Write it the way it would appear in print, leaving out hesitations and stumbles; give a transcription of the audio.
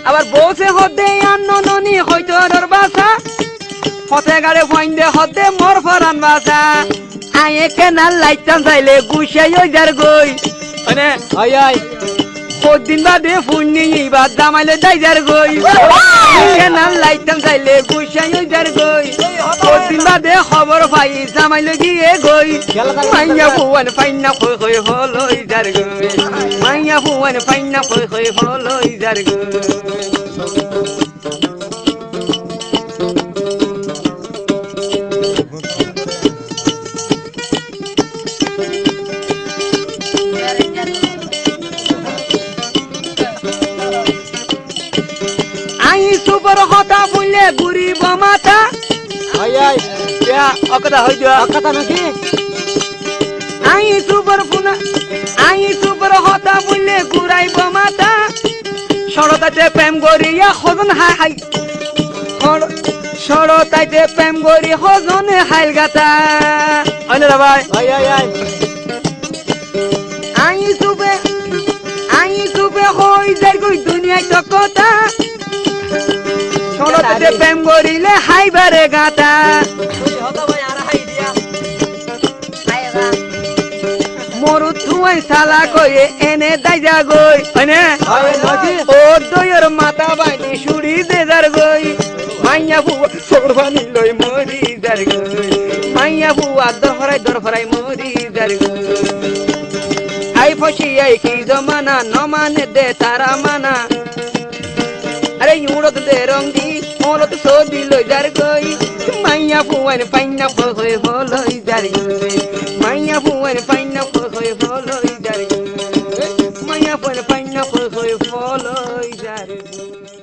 আবার বসে হদে আন্ননি হয়তো বাসা হতে গাড়ে ফাইন্দে হদে মোর ফরান বাসা আয়ে কেনাল লাইতাম চাইলে গুছাই ওই যার গই মানে আই আই কদিন বাদে ফুন্নি ইবার দামাইলে দাই যার গই কেনাল লাইতাম চাইলে গুছাই ওই যার গই কদিন বাদে খবর পাই জামাইলে গিয়ে গই মাইয়া ভুয়ান ফাইনা খই খই হলো যার গই মাইয়া ভুয়ান ফাইনা খই খই হলো যার গই সুপর কথা বললে গুরিব মাথা আই আই অকথা হই দিয়া কথা নাকি আই সুপর কথা বললে গুরাইব মাথা সরতাতে প্রেম করিয়া হজন হাই হাই সরতাইতে প্রেম করি হজনে হাইল গাতা অনে ভাই আই আই আই আই সুপে হই যাই গই দুনিয়ায় তো কথা সরতাতে প্রেম করিলে হাইবারে গাতা মরু তুই সালা কয়ে এনে দাইজা গই মানে ও দইয়ের মাথা বাইনি সুড়ি দে যার গই মাইয়া বুয়া সগর পানি লই মরি যার গই মাইয়া বুয়া দরফরাই মরি যার গই আই ফসি আই কি জমানা ন মানে দে তারা মানা আরে উড়ত দে রঙ্গি মলত সদি লই যার গই মাইয়া বুয়ান পাইনা ফই হলই যার গই মাইয়া বুয়ান পাইনা ফই হলই যার গই মাইয়া বুয়ান পাইনা ফই হলই যার গই